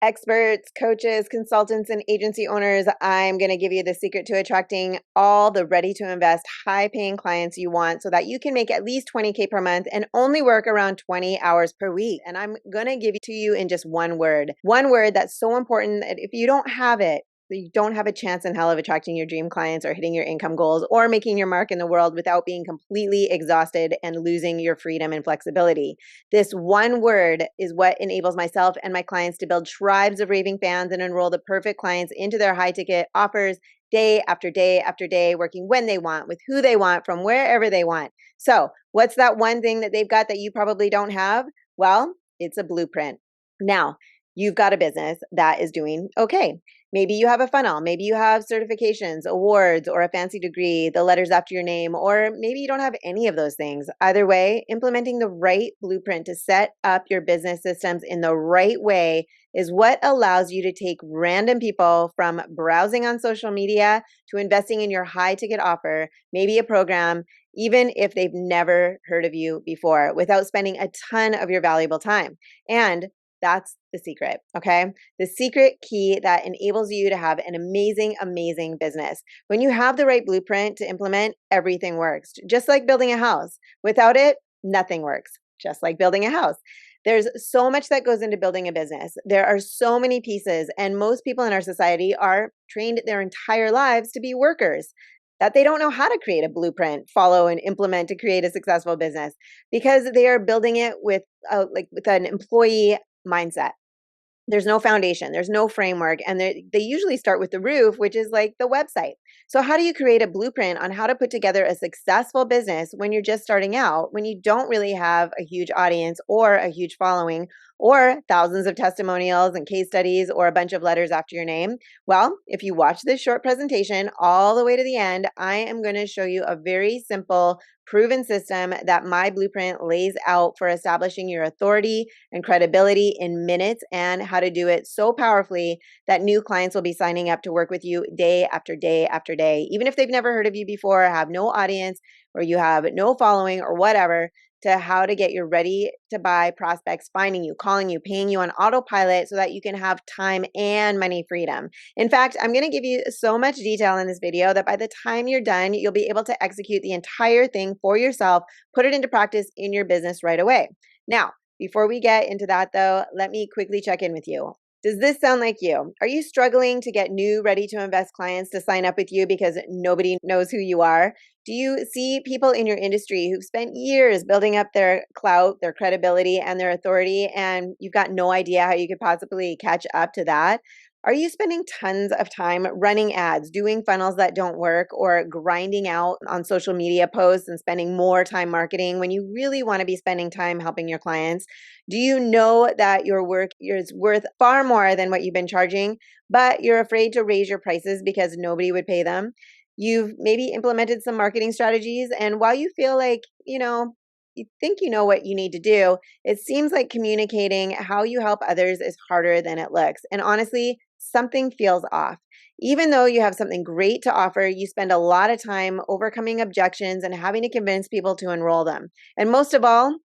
Experts, coaches, consultants, and agency owners, I'm going to give you the secret to attracting all the ready to invest, high paying clients you want so that you can make at least 20K per month and only work around 20 hours per week. And I'm going to give it to you in just one word that's so important that if you don't have it, you don't have a chance in hell of attracting your dream clients or hitting your income goals or making your mark in the world without being completely exhausted and losing your freedom and flexibility. This one word is what enables myself and my clients to build tribes of raving fans and enroll the perfect clients into their high ticket offers day after day after day, working when they want, with who they want, from wherever they want. So, what's that one thing that they've got that you probably don't have? Well, it's a blueprint. Now, you've got a business that is doing okay. Maybe you have a funnel, maybe you have certifications, awards, or a fancy degree, the letters after your name, or maybe you don't have any of those things. Either way, implementing the right blueprint to set up your business systems in the right way is what allows you to take random people from browsing on social media to investing in your high ticket offer, maybe a program, even if they've never heard of you before, without spending a ton of your valuable time. And that's the secret, okay? The secret key that enables you to have an amazing, amazing business. When you have the right blueprint to implement, everything works. Just like building a house. Without it, nothing works. Just like building a house. There's so much that goes into building a business. There are so many pieces, and most people in our society are trained their entire lives to be workers, that they don't know how to create a blueprint, follow, and implement to create a successful business because they are building it with an employee mindset. There's no foundation, there's no framework, and they usually start with the roof, which is like the website. So, how do you create a blueprint on how to put together a successful business when you're just starting out, when you don't really have a huge audience or a huge following or thousands of testimonials and case studies or a bunch of letters after your name? Well, if you watch this short presentation all the way to the end, I am going to show you a very simple, proven system that my blueprint lays out for establishing your authority and credibility in minutes, and how to do it so powerfully that new clients will be signing up to work with you day after day after day, even if they've never heard of you before, have no audience, or you have no following or whatever, to how to get your ready to buy prospects finding you, calling you, paying you on autopilot so that you can have time and money freedom. In fact, I'm going to give you so much detail in this video that by the time you're done, you'll be able to execute the entire thing for yourself, put it into practice in your business right away. Now, before we get into that though, let me quickly check in with you. Does this sound like you? Are you struggling to get new ready to invest clients to sign up with you because nobody knows who you are? Do you see people in your industry who've spent years building up their clout, their credibility, and their authority, and you've got no idea how you could possibly catch up to that? Are you spending tons of time running ads, doing funnels that don't work, or grinding out on social media posts and spending more time marketing when you really want to be spending time helping your clients? Do you know that your work is worth far more than what you've been charging, but you're afraid to raise your prices because nobody would pay them? You've maybe implemented some marketing strategies, and while you feel like, you think you know what you need to do, it seems like communicating how you help others is harder than it looks. And honestly, something feels off. Even though you have something great to offer, you spend a lot of time overcoming objections and having to convince people to enroll them. And most of all,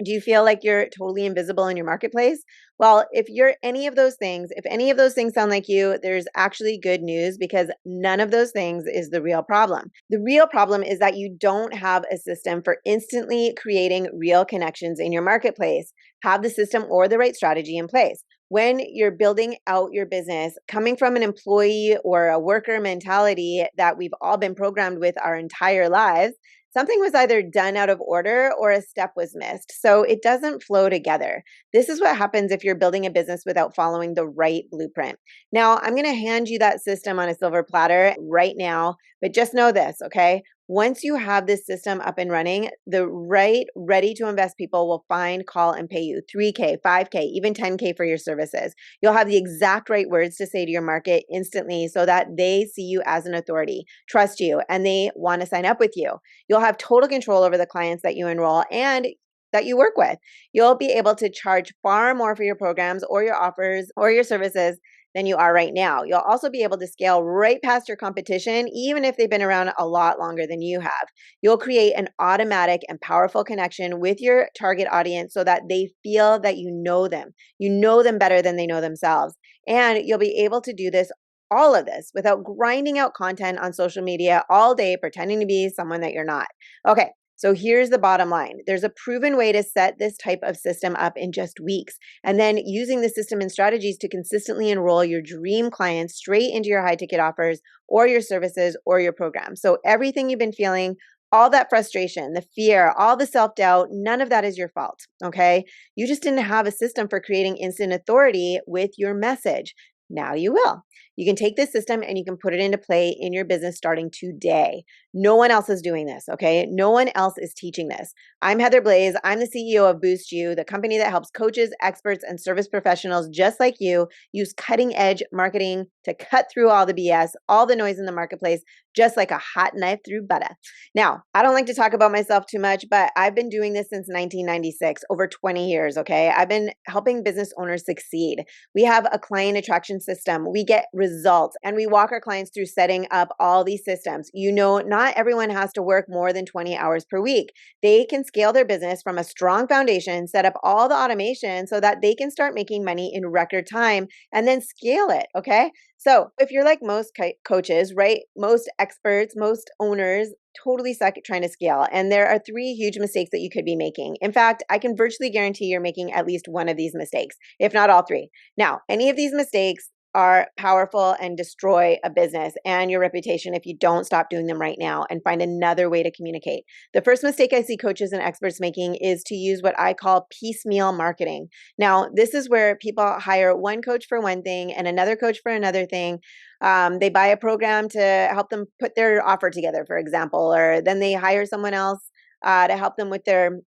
do you feel like you're totally invisible in your marketplace? Well, if you're any of those things, if any of those things sound like you, there's actually good news, because none of those things is the real problem. The real problem is that you don't have a system for instantly creating real connections in your marketplace. Have the system or the right strategy in place. When you're building out your business, coming from an employee or a worker mentality that we've all been programmed with our entire lives, something was either done out of order or a step was missed. So it doesn't flow together. This is what happens if you're building a business without following the right blueprint. Now, I'm going to hand you that system on a silver platter right now, but just know this, okay? Once you have this system up and running, the right ready to invest people will find, call, and pay you 3K, 5K, even 10K for your services. You'll have the exact right words to say to your market instantly so that they see you as an authority, trust you, and they want to sign up with you. You'll have total control over the clients that you enroll, and that you work with. You'll be able to charge far more for your programs or your offers or your services than you are right now. You'll also be able to scale right past your competition, even if they've been around a lot longer than you have. You'll create an automatic and powerful connection with your target audience so that they feel that you know them. You know them better than they know themselves. And you'll be able to do this, all of this, without grinding out content on social media all day, pretending to be someone that you're not. Okay. So here's the bottom line. There's a proven way to set this type of system up in just weeks, and then using the system and strategies to consistently enroll your dream clients straight into your high ticket offers or your services or your programs. So everything you've been feeling, all that frustration, the fear, all the self-doubt, none of that is your fault, okay? You just didn't have a system for creating instant authority with your message. Now you will. You can take this system and you can put it into play in your business starting today. No one else is doing this, okay? No one else is teaching this. I'm Heather Blaze. I'm the CEO of Boost You, the company that helps coaches, experts, and service professionals just like you use cutting edge marketing to cut through all the BS, all the noise in the marketplace, just like a hot knife through butter. Now, I don't like to talk about myself too much, but I've been doing this since 1996, over 20 years, okay? I've been helping business owners succeed. We have a client attraction system. We get results, and we walk our clients through setting up all these systems. You know, not everyone has to work more than 20 hours per week. They can scale their business from a strong foundation, set up all the automation so that they can start making money in record time and then scale it, okay? So if you're like most coaches, right? Most experts, most owners totally suck at trying to scale. And there are three huge mistakes that you could be making. In fact, I can virtually guarantee you're making at least one of these mistakes, if not all three. Now, any of these mistakes are powerful and destroy a business and your reputation if you don't stop doing them right now and find another way to communicate. The first mistake I see coaches and experts making is to use what I call piecemeal marketing. Now, this is where people hire one coach for one thing and another coach for another thing. They buy a program to help them put their offer together, for example, or then they hire someone else to help them with their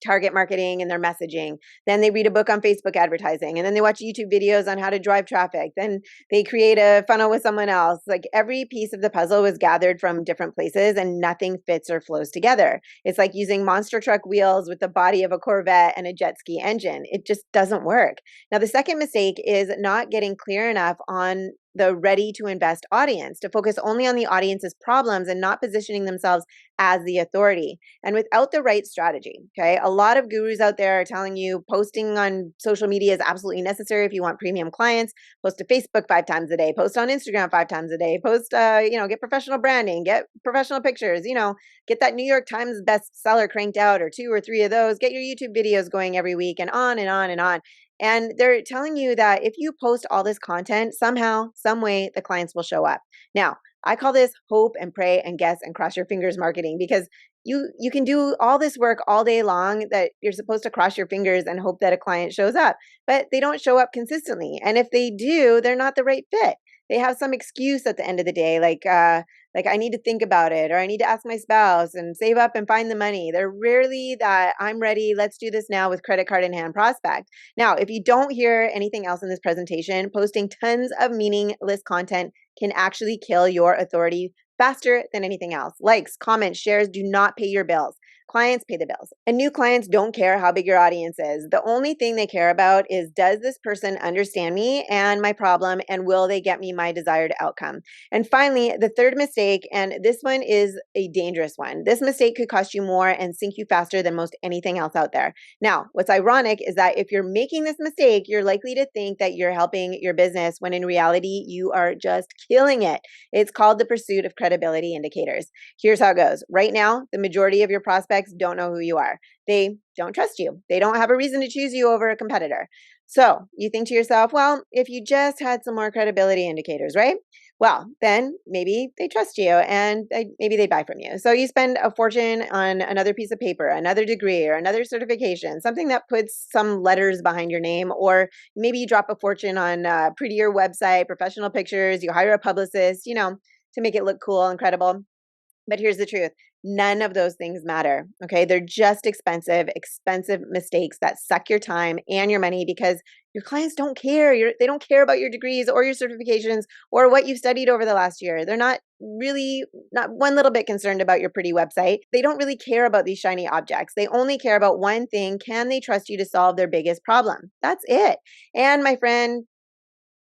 target marketing and their messaging. Then they read a book on Facebook advertising, and then they watch YouTube videos on how to drive traffic. Then they create a funnel with someone else. Like every piece of the puzzle was gathered from different places and nothing fits or flows together. It's like using monster truck wheels with the body of a Corvette and a jet ski engine. It just doesn't work. Now, the second mistake is not getting clear enough on the ready to invest audience, to focus only on the audience's problems and not positioning themselves as the authority. And without the right strategy, okay, a lot of gurus out there are telling you posting on social media is absolutely necessary if you want premium clients. Post to Facebook 5 times a day, post on Instagram 5 times a day, post, get professional branding, get professional pictures, get that New York Times bestseller cranked out or 2 or 3 of those, get your YouTube videos going every week and on and on and on. And they're telling you that if you post all this content, somehow, some way, the clients will show up. Now, I call this hope and pray and guess and cross your fingers marketing, because you can do all this work all day long that you're supposed to cross your fingers and hope that a client shows up, but they don't show up consistently. And if they do, they're not the right fit. They have some excuse at the end of the day, like I need to think about it, or I need to ask my spouse and save up and find the money. They're rarely that I'm ready, let's do this now with credit card in hand prospect. Now, if you don't hear anything else in this presentation, posting tons of meaningless content can actually kill your authority faster than anything else. Likes, comments, shares do not pay your bills. Clients pay the bills. And new clients don't care how big your audience is. The only thing they care about is, does this person understand me and my problem, and will they get me my desired outcome? And finally, the third mistake, and this one is a dangerous one. This mistake could cost you more and sink you faster than most anything else out there. Now, what's ironic is that if you're making this mistake, you're likely to think that you're helping your business when in reality, you are just killing it. It's called the pursuit of credibility indicators. Here's how it goes. Right now, the majority of your prospects don't know who you are. They don't trust you. They don't have a reason to choose you over a competitor. So you think to yourself, well, if you just had some more credibility indicators, right? Well, then maybe they trust you and maybe they buy from you. So you spend a fortune on another piece of paper, another degree, or another certification, something that puts some letters behind your name, or maybe you drop a fortune on a prettier website, professional pictures, you hire a publicist, to make it look cool and credible. But here's the truth. None of those things matter. Okay. They're just expensive mistakes that suck your time and your money because your clients don't care. They don't care about your degrees or your certifications or what you've studied over the last year. They're not one little bit concerned about your pretty website. They don't really care about these shiny objects. They only care about one thing. Can they trust you to solve their biggest problem? That's it. And my friend,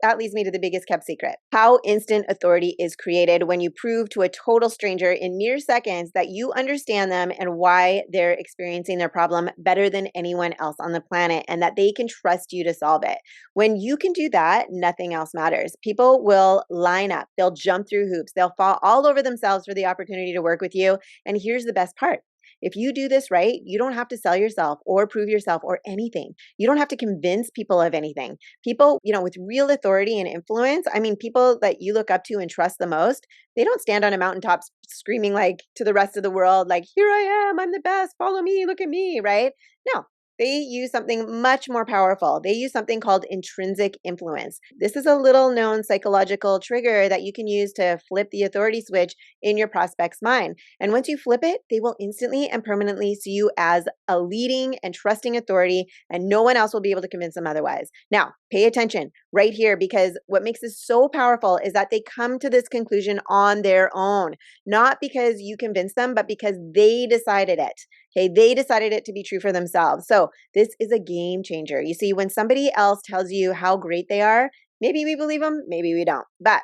that leads me to the biggest kept secret. How instant authority is created when you prove to a total stranger in mere seconds that you understand them and why they're experiencing their problem better than anyone else on the planet and that they can trust you to solve it. When you can do that, nothing else matters. People will line up. They'll jump through hoops. They'll fall all over themselves for the opportunity to work with you. And here's the best part. If you do this right, you don't have to sell yourself or prove yourself or anything. You don't have to convince people of anything. People, with real authority and influence, I mean, people that you look up to and trust the most, they don't stand on a mountaintop screaming like to the rest of the world, like, here I am, I'm the best, follow me, look at me, right? No, they use something much more powerful. They use something called intrinsic influence. This is a little known psychological trigger that you can use to flip the authority switch in your prospect's mind. And once you flip it, they will instantly and permanently see you as a leading and trusting authority, and no one else will be able to convince them otherwise. Now, pay attention right here, because what makes this so powerful is that they come to this conclusion on their own, not because you convinced them, but because they decided it. Okay, they decided it to be true for themselves. So this is a game changer. You see, when somebody else tells you how great they are, maybe we believe them, maybe we don't. But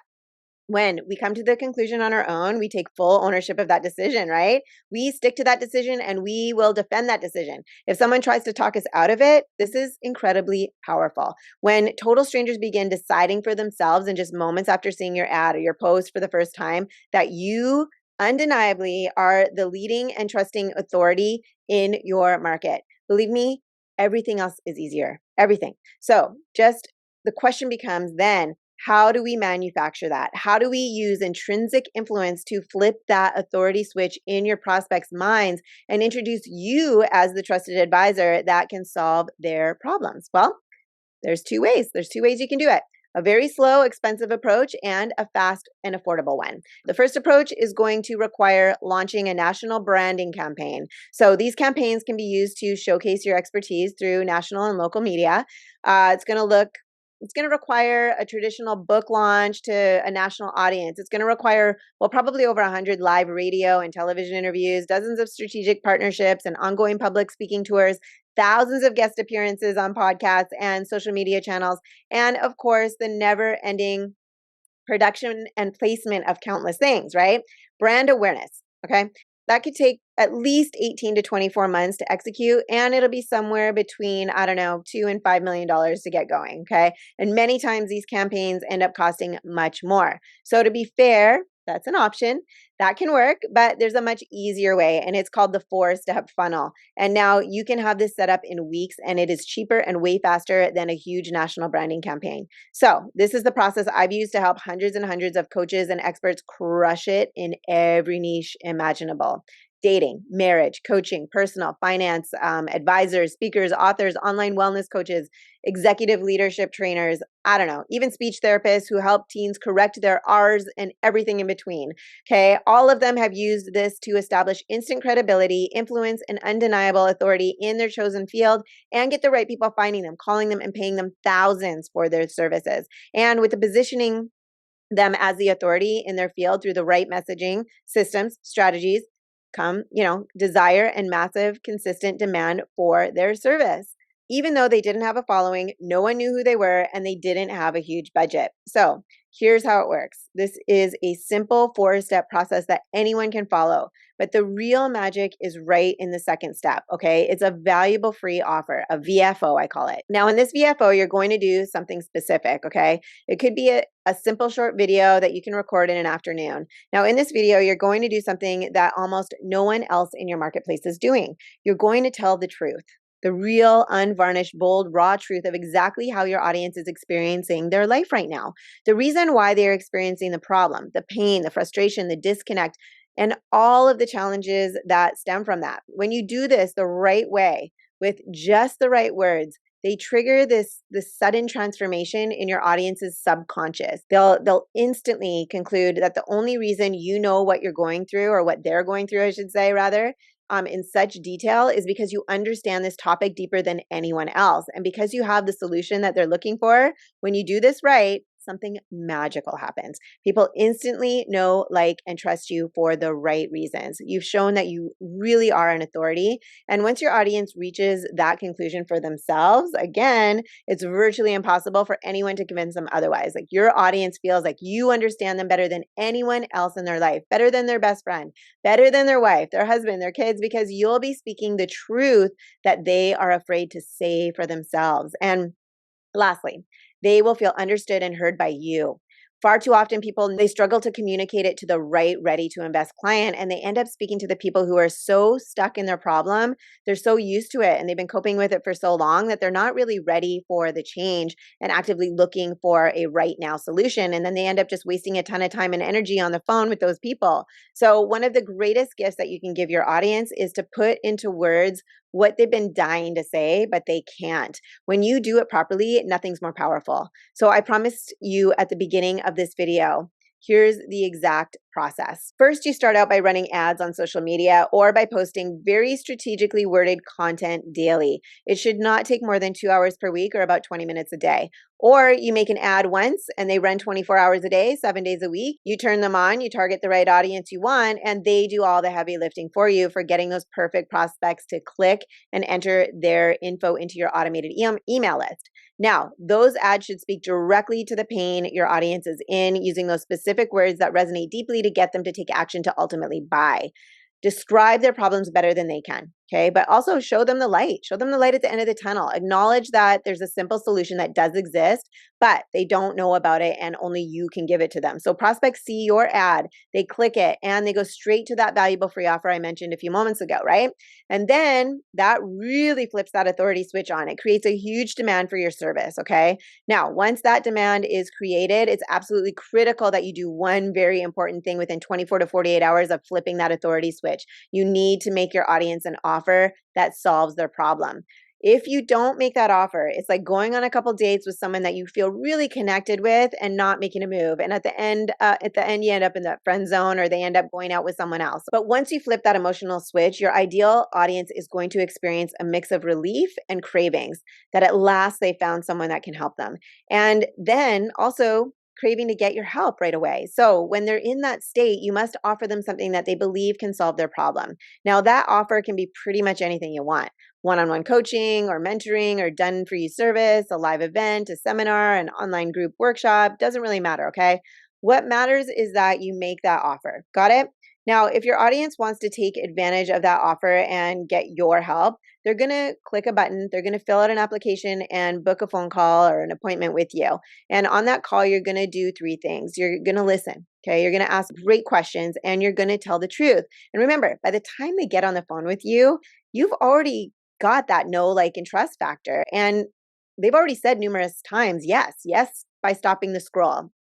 when we come to the conclusion on our own, we take full ownership of that decision, right? We stick to that decision and we will defend that decision. If someone tries to talk us out of it, this is incredibly powerful. When total strangers begin deciding for themselves in just moments after seeing your ad or your post for the first time that you undeniably are the leading and trusting authority in your market, believe me, everything else is easier. Everything. So just the question becomes then, how do we manufacture that? How do we use intrinsic influence to flip that authority switch in your prospects' minds and introduce you as the trusted advisor that can solve their problems? Well, there's two ways. There's two ways you can do it. A very slow, expensive approach and a fast and affordable one. The first approach is going to require launching a national branding campaign. So these campaigns can be used to showcase your expertise through national and local media. It's going to require a traditional book launch to a national audience. It's going to require, probably over 100 live radio and television interviews, dozens of strategic partnerships and ongoing public speaking tours, thousands of guest appearances on podcasts and social media channels, and of course, the never-ending production and placement of countless things, right? Brand awareness, okay? That could take at least 18 to 24 months to execute, and it'll be somewhere between, $2 and $5 million to get going, okay? And many times these campaigns end up costing much more. So to be fair, that's an option. That can work, but there's a much easier way, and it's called the 4-step funnel. And now you can have this set up in weeks, and it is cheaper and way faster than a huge national branding campaign. So this is the process I've used to help hundreds and hundreds of coaches and experts crush it in every niche imaginable. Dating, marriage, coaching, personal, finance, advisors, speakers, authors, online wellness coaches, executive leadership trainers, even speech therapists who help teens correct their R's and everything in between. Okay. All of them have used this to establish instant credibility, influence, and undeniable authority in their chosen field and get the right people finding them, calling them, and paying them thousands for their services. And with the positioning them as the authority in their field through the right messaging, systems, strategies, come, desire and massive consistent demand for their service. Even though they didn't have a following, no one knew who they were, and they didn't have a huge budget. So here's how it works. This is a simple 4-step process that anyone can follow, but the real magic is right in the second step, okay? It's a valuable free offer, a VFO, I call it. Now, in this VFO, you're going to do something specific, okay? It could be a simple short video that you can record in an afternoon. Now, in this video, you're going to do something that almost no one else in your marketplace is doing. You're going to tell the truth. The real, unvarnished, bold, raw truth of exactly how your audience is experiencing their life right now. The reason why they're experiencing the problem, the pain, the frustration, the disconnect, and all of the challenges that stem from that. When you do this the right way, with just the right words, they trigger this sudden transformation in your audience's subconscious. They'll instantly conclude that the only reason you know what you're going through, or what they're going through, I should say, rather, in such detail, is because you understand this topic deeper than anyone else. And because you have the solution that they're looking for, when you do this right, something magical happens. People instantly know, like, and trust you for the right reasons. You've shown that you really are an authority. And once your audience reaches that conclusion for themselves, again, it's virtually impossible for anyone to convince them otherwise. Like, your audience feels like you understand them better than anyone else in their life, better than their best friend, better than their wife, their husband, their kids, because you'll be speaking the truth that they are afraid to say for themselves. And lastly, they will feel understood and heard by you. Far too often, people, they struggle to communicate it to the right, ready to invest client, and they end up speaking to the people who are so stuck in their problem. They're so used to it and they've been coping with it for so long that they're not really ready for the change and actively looking for a right now solution. And then they end up just wasting a ton of time and energy on the phone with those people. So one of the greatest gifts that you can give your audience is to put into words what they've been dying to say, but they can't. When you do it properly, nothing's more powerful. So I promised you at the beginning of this video, here's the exact process. First, you start out by running ads on social media or by posting very strategically worded content daily. It should not take more than 2 hours per week, or about 20 minutes a day. Or you make an ad once and they run 24 hours a day, 7 days a week. You turn them on, you target the right audience you want, and they do all the heavy lifting for you for getting those perfect prospects to click and enter their info into your automated email list. Now, those ads should speak directly to the pain your audience is in, using those specific words that resonate deeply to get them to take action to ultimately buy. Describe their problems better than they can, okay? But also show them the light. Show them the light at the end of the tunnel. Acknowledge that there's a simple solution that does exist, but they don't know about it and only you can give it to them. So prospects see your ad, they click it, and they go straight to that valuable free offer I mentioned a few moments ago, right? And then that really flips that authority switch on. It creates a huge demand for your service, okay? Now, once that demand is created, it's absolutely critical that you do one very important thing within 24 to 48 hours of flipping that authority switch. You need to make your audience an offer that solves their problem. If you don't make that offer, it's like going on a couple dates with someone that you feel really connected with and not making a move. And at the end, you end up in that friend zone, or they end up going out with someone else. But once you flip that emotional switch, your ideal audience is going to experience a mix of relief and cravings that at last they found someone that can help them. And then also craving to get your help right away. So when they're in that state, you must offer them something that they believe can solve their problem. Now, that offer can be pretty much anything you want. One-on-one coaching or mentoring or done-for-you service, a live event, a seminar, an online group workshop, doesn't really matter, okay? What matters is that you make that offer. Got it? Now, if your audience wants to take advantage of that offer and get your help, they're going to click a button, they're going to fill out an application and book a phone call or an appointment with you. And on that call, you're going to do 3 things. You're going to listen, okay? You're going to ask great questions and you're going to tell the truth. And remember, by the time they get on the phone with you, you've already got that know, like, and trust factor. And they've already said numerous times, yes, by stopping the scroll.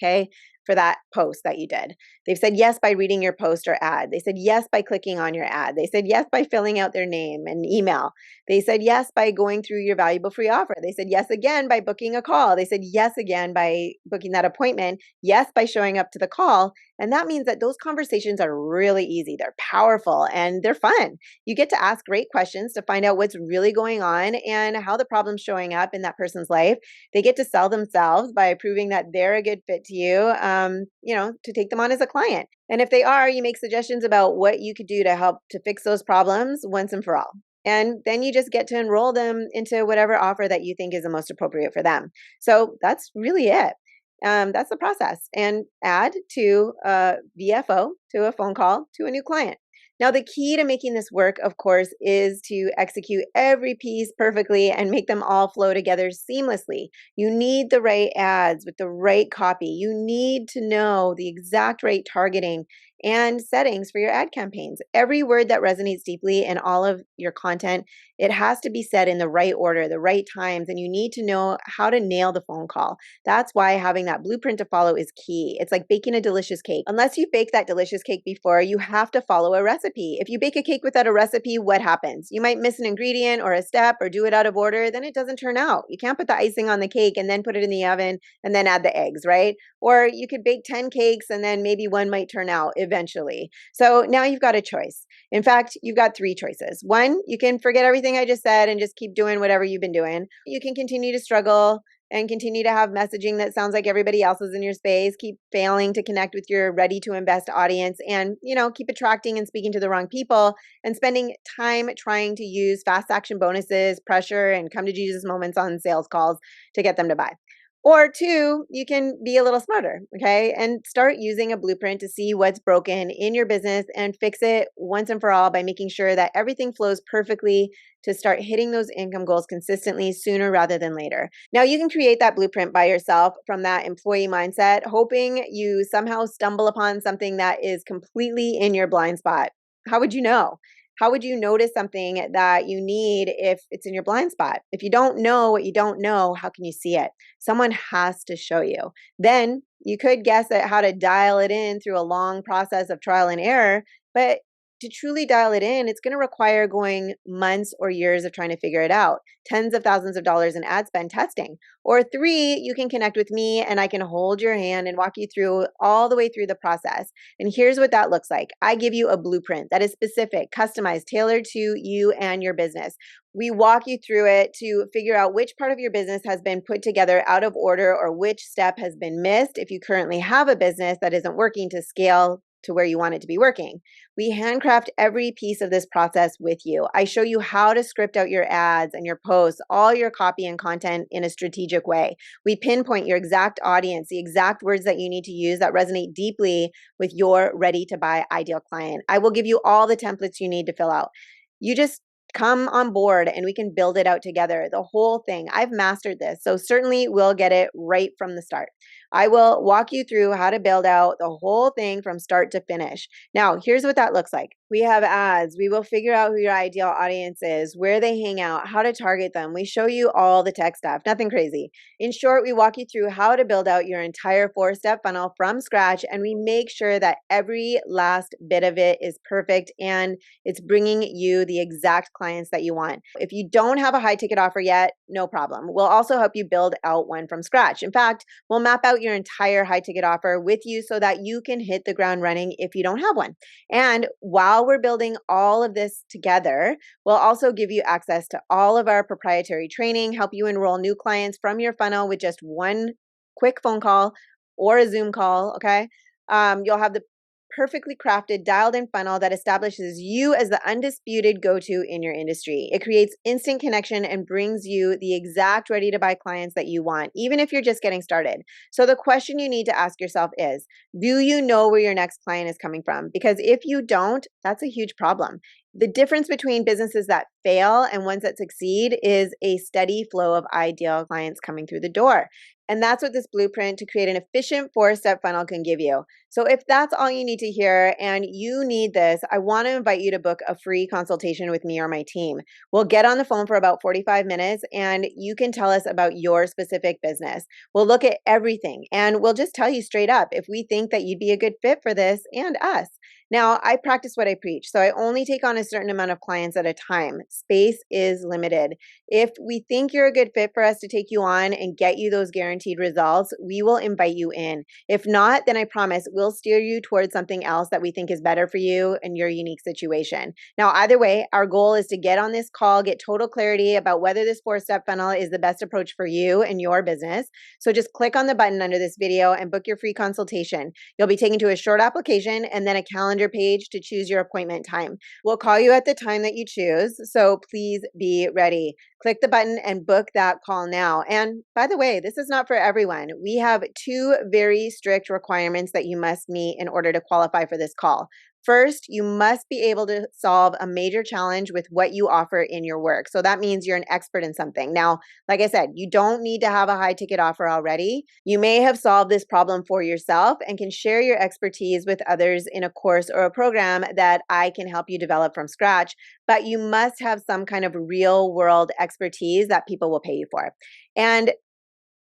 Okay, for that post that you did. They've said yes by reading your post or ad. They said yes by clicking on your ad. They said yes by filling out their name and email. They said yes by going through your valuable free offer. They said yes again by booking a call. They said yes again by booking that appointment. Yes by showing up to the call. And that means that those conversations are really easy. They're powerful and they're fun. You get to ask great questions to find out what's really going on and how the problem's showing up in that person's life. They get to sell themselves by proving that they're a good fit to you, to take them on as a client. And if they are, you make suggestions about what you could do to help to fix those problems once and for all. And then you just get to enroll them into whatever offer that you think is the most appropriate for them. So that's really it. That's the process. And add to a VFO, to a phone call, to a new client. Now, the key to making this work, of course, is to execute every piece perfectly and make them all flow together seamlessly. You need the right ads with the right copy. You need to know the exact right targeting and settings for your ad campaigns. Every word that resonates deeply in all of your content, it has to be said in the right order, the right times, and you need to know how to nail the phone call. That's why having that blueprint to follow is key. It's like baking a delicious cake. Unless you bake that delicious cake before, you have to follow a recipe. If you bake a cake without a recipe, what happens? You might miss an ingredient or a step or do it out of order, then it doesn't turn out. You can't put the icing on the cake and then put it in the oven and then add the eggs, right? Or you could bake 10 cakes and then maybe one might turn out eventually. So now you've got a choice. In fact, you've got three choices. One, you can forget everything I just said and just keep doing whatever you've been doing. You can continue to struggle and continue to have messaging that sounds like everybody else's in your space, keep failing to connect with your ready to invest audience, and keep attracting and speaking to the wrong people and spending time trying to use fast action bonuses, pressure, and come to Jesus moments on sales calls to get them to buy. Or two, you can be a little smarter, okay, and start using a blueprint to see what's broken in your business and fix it once and for all by making sure that everything flows perfectly to start hitting those income goals consistently sooner rather than later. Now, you can create that blueprint by yourself from that employee mindset, hoping you somehow stumble upon something that is completely in your blind spot. How would you know? How would you notice something that you need if it's in your blind spot? If you don't know what you don't know, how can you see it? Someone has to show you. Then you could guess at how to dial it in through a long process of trial and error, but to truly dial it in, it's going to require going months or years of trying to figure it out, tens of thousands of dollars in ad spend testing. Or three, you can connect with me and I can hold your hand and walk you through all the way through the process. And here's what that looks like. I give you a blueprint that is specific, customized, tailored to you and your business. We walk you through it to figure out which part of your business has been put together out of order or which step has been missed if you currently have a business that isn't working to scale to where you want it to be working. We handcraft every piece of this process with you. I show you how to script out your ads and your posts, all your copy and content in a strategic way. We pinpoint your exact audience, the exact words that you need to use that resonate deeply with your ready to buy ideal client. I will give you all the templates you need to fill out. You just come on board and we can build it out together. The whole thing. I've mastered this, so certainly we'll get it right from the start. I will walk you through how to build out the whole thing from start to finish. Now, here's what that looks like. We have ads. We will figure out who your ideal audience is, where they hang out, how to target them. We show you all the tech stuff, nothing crazy. In short, we walk you through how to build out your entire 4-step funnel from scratch, and we make sure that every last bit of it is perfect and it's bringing you the exact clients that you want. If you don't have a high ticket offer yet, no problem. We'll also help you build out one from scratch. In fact, we'll map out your entire high ticket offer with you so that you can hit the ground running if you don't have one. And while we're building all of this together, we'll also give you access to all of our proprietary training, help you enroll new clients from your funnel with just one quick phone call or a Zoom call, okay? You'll have the perfectly crafted, dialed in funnel that establishes you as the undisputed go-to in your industry. It creates instant connection and brings you the exact ready to buy clients that you want, even if you're just getting started. So the question you need to ask yourself is, do you know where your next client is coming from? Because if you don't, that's a huge problem. The difference between businesses that fail and ones that succeed is a steady flow of ideal clients coming through the door. And that's what this blueprint to create an efficient 4-step funnel can give you. So if that's all you need to hear and you need this, I want to invite you to book a free consultation with me or my team. We'll get on the phone for about 45 minutes and you can tell us about your specific business. We'll look at everything and we'll just tell you straight up if we think that you'd be a good fit for this and us. Now, I practice what I preach, so I only take on a certain amount of clients at a time. Space is limited. If we think you're a good fit for us to take you on and get you those guaranteed results, we will invite you in. If not, then I promise we'll steer you towards something else that we think is better for you and your unique situation. Now, either way, our goal is to get on this call, get total clarity about whether this 4-step funnel is the best approach for you and your business. So just click on the button under this video and book your free consultation. You'll be taken to a short application and then a calendar page to choose your appointment time. We'll call you at the time that you choose, so please be ready. Click the button and book that call now. And by the way, this is not for everyone. We have 2 very strict requirements that you must meet in order to qualify for this call. First, you must be able to solve a major challenge with what you offer in your work. So that means you're an expert in something. Now, like I said, you don't need to have a high ticket offer already. You may have solved this problem for yourself and can share your expertise with others in a course or a program that I can help you develop from scratch. But you must have some kind of real world expertise that people will pay you for. And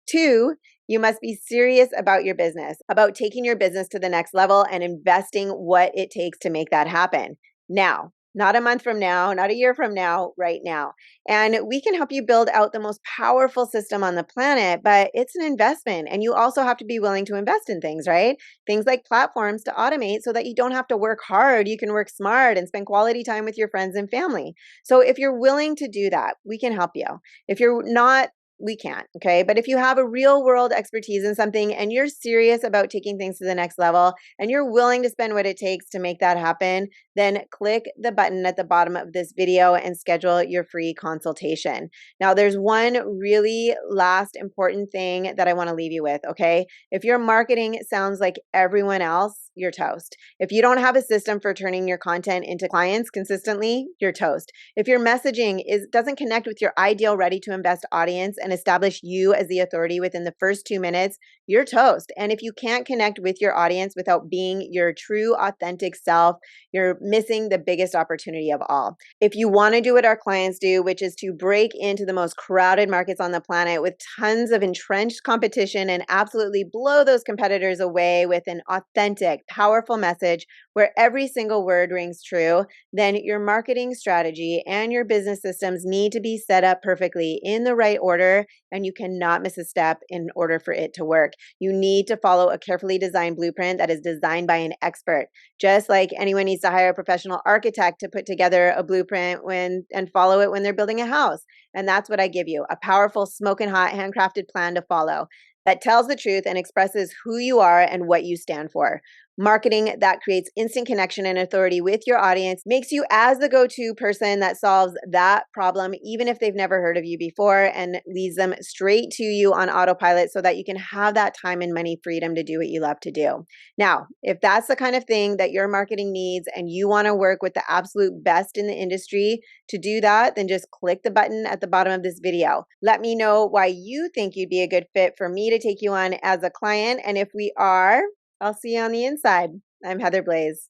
two, you must be serious about your business, about taking your business to the next level and investing what it takes to make that happen. Now, not a month from now, not a year from now, right now. And we can help you build out the most powerful system on the planet, but it's an investment. And you also have to be willing to invest in things, right? Things like platforms to automate so that you don't have to work hard. You can work smart and spend quality time with your friends and family. So if you're willing to do that, we can help you. If you're not, we can't. Okay. But if you have a real world expertise in something and you're serious about taking things to the next level and you're willing to spend what it takes to make that happen, then click the button at the bottom of this video and schedule your free consultation. Now, there's one really last important thing that I want to leave you with. Okay. If your marketing sounds like everyone else, you're toast. If you don't have a system for turning your content into clients consistently, you're toast. If your messaging doesn't connect with your ideal ready to invest audience and establish you as the authority within the first 2 minutes, you're toast. And if you can't connect with your audience without being your true authentic self, you're missing the biggest opportunity of all. If you want to do what our clients do, which is to break into the most crowded markets on the planet with tons of entrenched competition and absolutely blow those competitors away with an authentic, powerful message where every single word rings true, then your marketing strategy and your business systems need to be set up perfectly in the right order, and you cannot miss a step in order for it to work. You need to follow a carefully designed blueprint that is designed by an expert. Just like anyone needs to hire a professional architect to put together a blueprint and follow it when they're building a house. And that's what I give you, a powerful, smoking hot, handcrafted plan to follow that tells the truth and expresses who you are and what you stand for. Marketing that creates instant connection and authority with your audience makes you as the go-to person that solves that problem, even if they've never heard of you before, and leads them straight to you on autopilot so that you can have that time and money freedom to do what you love to do. Now, if that's the kind of thing that your marketing needs and you want to work with the absolute best in the industry to do that, then just click the button at the bottom of this video. Let me know why you think you'd be a good fit for me to take you on as a client. And if we are, I'll see you on the inside. I'm Heather Blaze.